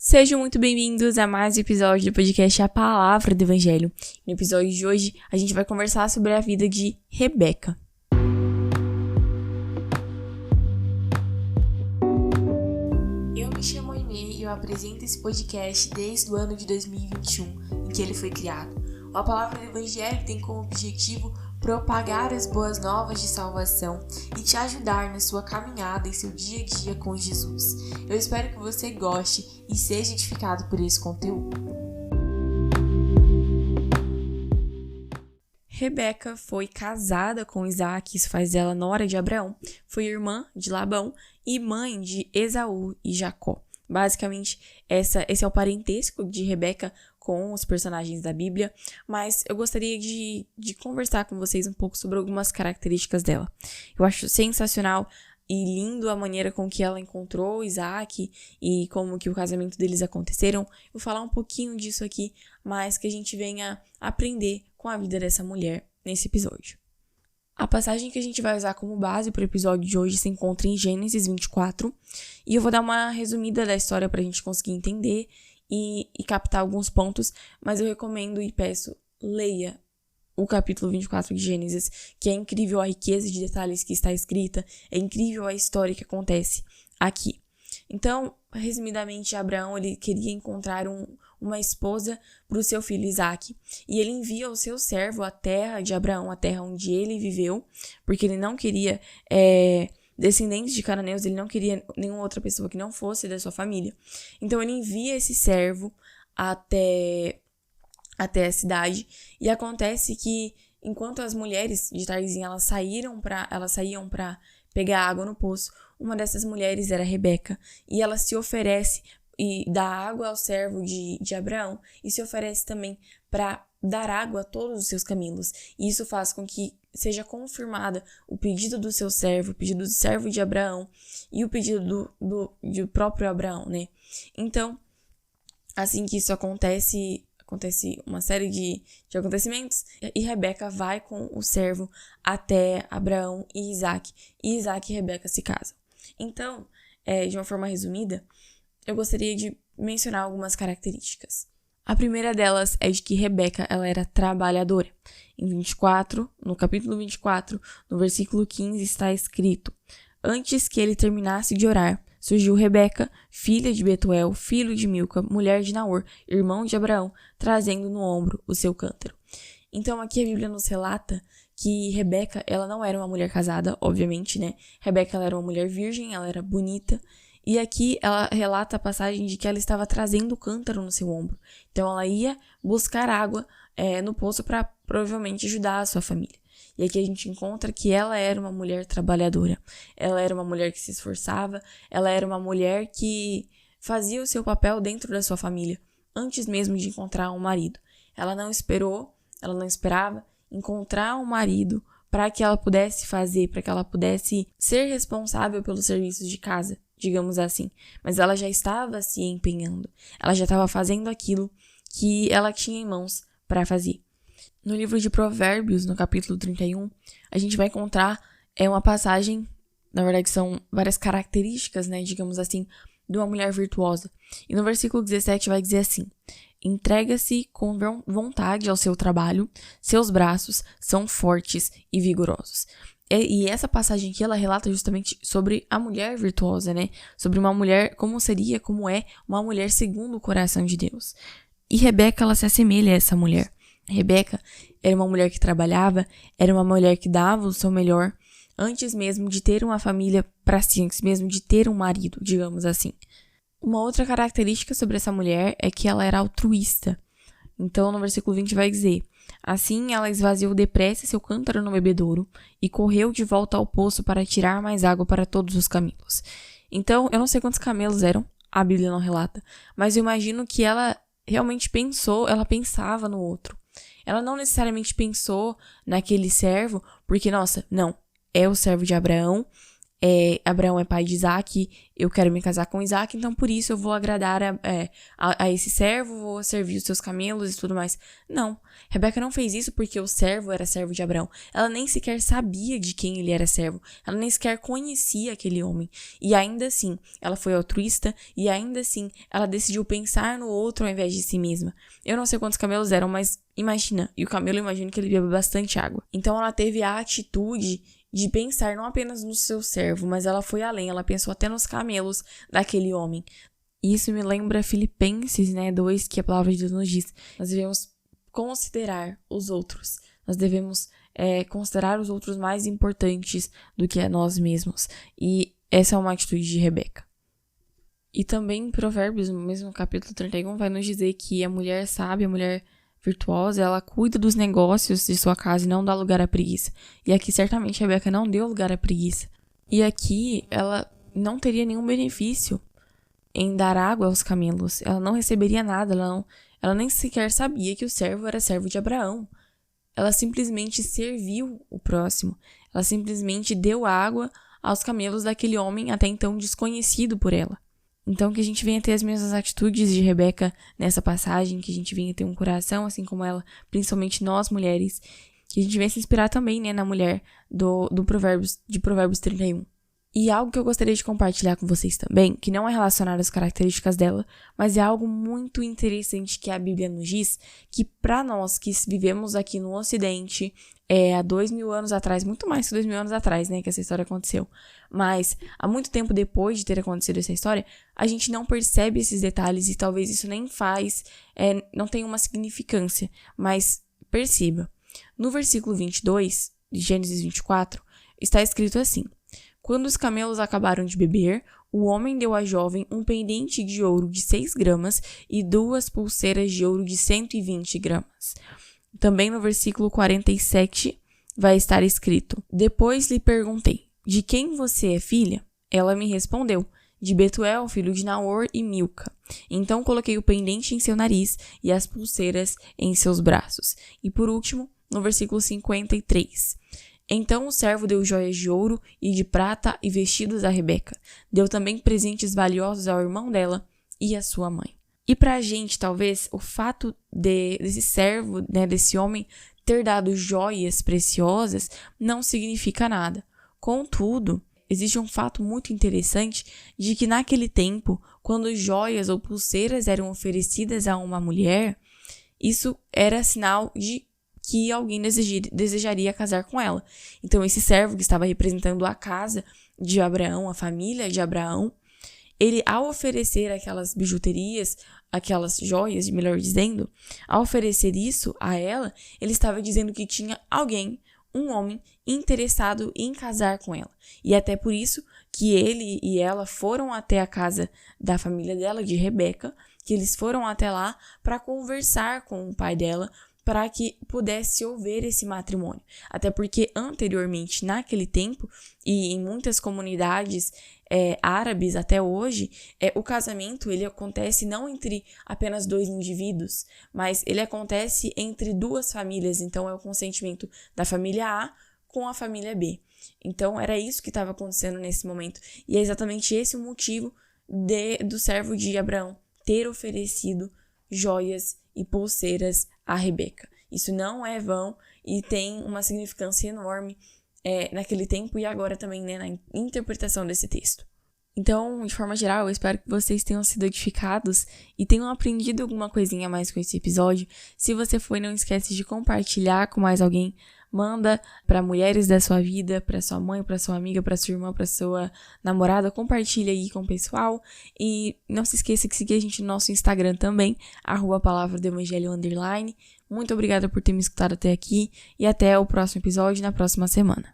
Sejam muito bem-vindos a mais um episódio do podcast A Palavra do Evangelho. No episódio de hoje, a gente vai conversar sobre a vida de Rebeca. Eu me chamo Aimee e eu apresento esse podcast desde o ano de 2021, em que ele foi criado. A Palavra do Evangelho tem como objetivo propagar as boas novas de salvação e te ajudar na sua caminhada em seu dia a dia com Jesus. Eu espero que você goste e seja edificado por esse conteúdo. Rebeca foi casada com Isaac, isso faz dela nora de Abraão, foi irmã de Labão e mãe de Esaú e Jacó. Basicamente, esse é o parentesco de Rebeca com os personagens da Bíblia, mas eu gostaria de conversar com vocês um pouco sobre algumas características dela. Eu acho sensacional e lindo a maneira com que ela encontrou Isaac e como que o casamento deles aconteceram. Eu vou falar um pouquinho disso aqui, mas que a gente venha aprender com a vida dessa mulher nesse episódio. A passagem que a gente vai usar como base para o episódio de hoje se encontra em Gênesis 24, e eu vou dar uma resumida da história para a gente conseguir entender e captar alguns pontos, mas eu recomendo e peço, leia o capítulo 24 de Gênesis, que é incrível a riqueza de detalhes que está escrita, é incrível a história que acontece aqui. Então, resumidamente, Abraão ele queria encontrar uma esposa para o seu filho Isaac, e ele envia o seu servo à terra de Abraão, a terra onde ele viveu, porque ele não queria descendentes de cananeus, ele não queria nenhuma outra pessoa que não fosse da sua família. Então ele envia esse servo até a cidade, e acontece que enquanto as mulheres de Tarzim elas saíam para pegar água no poço, uma dessas mulheres era Rebeca, e ela se oferece e dá água ao servo de Abraão, e se oferece também para dar água a todos os seus camelos. E isso faz com que seja confirmada o pedido do seu servo, o pedido do servo de Abraão e o pedido do próprio Abraão, né? Então, assim que isso acontece uma série de acontecimentos, e Rebeca vai com o servo até Abraão e Isaac e Rebeca se casam. Então, de uma forma resumida, eu gostaria de mencionar algumas características. A primeira delas é de que Rebeca ela era trabalhadora. No capítulo 24, no versículo 15, está escrito: antes que ele terminasse de orar, surgiu Rebeca, filha de Betuel, filho de Milca, mulher de Naor, irmão de Abraão, trazendo no ombro o seu cântaro. Então aqui a Bíblia nos relata que Rebeca ela não era uma mulher casada, obviamente, né? Rebeca ela era uma mulher virgem, ela era bonita. E aqui ela relata a passagem de que ela estava trazendo o cântaro no seu ombro. Então ela ia buscar água no poço para provavelmente ajudar a sua família. E aqui a gente encontra que ela era uma mulher trabalhadora. Ela era uma mulher que se esforçava. Ela era uma mulher que fazia o seu papel dentro da sua família, antes mesmo de encontrar um marido. Ela não esperava encontrar um marido para que ela pudesse para que ela pudesse ser responsável pelos serviços de casa, digamos assim. Mas ela já estava se empenhando. Ela já estava fazendo aquilo que ela tinha em mãos para fazer. No livro de Provérbios, no capítulo 31, a gente vai encontrar uma passagem, na verdade são várias características, né, digamos assim, de uma mulher virtuosa. E no versículo 17 vai dizer assim: entrega-se com vontade ao seu trabalho, seus braços são fortes e vigorosos. E essa passagem aqui, ela relata justamente sobre a mulher virtuosa, né? Sobre uma mulher, como é uma mulher segundo o coração de Deus. E Rebeca, ela se assemelha a essa mulher. Rebeca era uma mulher que trabalhava, era uma mulher que dava o seu melhor, antes mesmo de ter uma família para si, antes mesmo de ter um marido, digamos assim. Uma outra característica sobre essa mulher é que ela era altruísta. Então, no versículo 20 vai dizer: assim ela esvaziou depressa seu cântaro no bebedouro e correu de volta ao poço para tirar mais água para todos os camelos. Então, eu não sei quantos camelos eram, a Bíblia não relata, mas eu imagino que ela realmente pensava no outro. Ela não necessariamente pensou naquele servo, porque, nossa, não, é o servo de Abraão, Abraão é pai de Isaac, eu quero me casar com Isaac, então por isso eu vou agradar a esse servo, vou servir os seus camelos e tudo mais. Não, Rebeca não fez isso porque o servo era servo de Abraão. Ela nem sequer sabia de quem ele era servo, ela nem sequer conhecia aquele homem. E ainda assim, ela foi altruísta e ainda assim, ela decidiu pensar no outro ao invés de si mesma. Eu não sei quantos camelos eram, mas imagina, e o camelo imagina que ele bebe bastante água. Então ela teve a atitude de pensar não apenas no seu servo, mas ela foi além, ela pensou até nos camelos daquele homem. E isso me lembra Filipenses, 2, que a palavra de Deus nos diz. Nós devemos considerar os outros. Nós devemos considerar os outros mais importantes do que a nós mesmos. E essa é uma atitude de Rebeca. E também em Provérbios, no mesmo capítulo 31, vai nos dizer que a mulher sábia, a mulher virtuosa, ela cuida dos negócios de sua casa e não dá lugar à preguiça. E aqui, certamente, Rebeca não deu lugar à preguiça. E aqui, ela não teria nenhum benefício em dar água aos camelos. Ela não receberia nada, ela nem sequer sabia que o servo era servo de Abraão. Ela simplesmente serviu o próximo. Ela simplesmente deu água aos camelos daquele homem até então desconhecido por ela. Então, que a gente venha ter as mesmas atitudes de Rebeca nessa passagem, que a gente venha ter um coração, assim como ela, principalmente nós, mulheres, que a gente venha se inspirar também, na mulher de Provérbios 31. E algo que eu gostaria de compartilhar com vocês também, que não é relacionado às características dela, mas é algo muito interessante que a Bíblia nos diz, que para nós que vivemos aqui no Ocidente, há 2000 anos atrás, muito mais que 2000 anos atrás, que essa história aconteceu, mas há muito tempo depois de ter acontecido essa história, a gente não percebe esses detalhes e talvez isso nem não tenha uma significância, mas perceba. No versículo 22 de Gênesis 24, está escrito assim: quando os camelos acabaram de beber, o homem deu à jovem um pendente de ouro de 6 gramas e 2 pulseiras de ouro de 120 gramas. Também no versículo 47 vai estar escrito: depois lhe perguntei, de quem você é filha? Ela me respondeu, de Betuel, filho de Naor e Milca. Então coloquei o pendente em seu nariz e as pulseiras em seus braços. E por último, no versículo 53... então o servo deu joias de ouro e de prata e vestidos a Rebeca. Deu também presentes valiosos ao irmão dela e à sua mãe. E pra gente, talvez, o fato desse servo, desse homem, ter dado joias preciosas não significa nada. Contudo, existe um fato muito interessante de que naquele tempo, quando joias ou pulseiras eram oferecidas a uma mulher, isso era sinal de que alguém desejaria casar com ela. Então, esse servo que estava representando a casa de Abraão, a família de Abraão, ele, ao oferecer aquelas bijuterias, aquelas joias, melhor dizendo, ao oferecer isso a ela, ele estava dizendo que tinha alguém, um homem, interessado em casar com ela. E até por isso que ele e ela foram até a casa da família dela, de Rebeca, que eles foram até lá para conversar com o pai dela, para que pudesse haver esse matrimônio. Até porque anteriormente, naquele tempo, e em muitas comunidades árabes até hoje, o casamento ele acontece não entre apenas 2 indivíduos, mas ele acontece entre 2 famílias. Então, é o consentimento da família A com a família B. Então, era isso que estava acontecendo nesse momento. E é exatamente esse o motivo do servo de Abraão ter oferecido joias e pulseiras a Rebeca. Isso não é vão e tem uma significância enorme naquele tempo e agora também, na interpretação desse texto. Então, de forma geral, eu espero que vocês tenham sido edificados e tenham aprendido alguma coisinha a mais com esse episódio. Se você foi, não esquece de compartilhar com mais alguém. Manda para mulheres da sua vida, para sua mãe, para sua amiga, para sua irmã, para sua namorada. Compartilha aí com o pessoal. E não se esqueça de seguir a gente no nosso Instagram também, @palavradoevangelho_. Muito obrigada por ter me escutado até aqui e até o próximo episódio na próxima semana.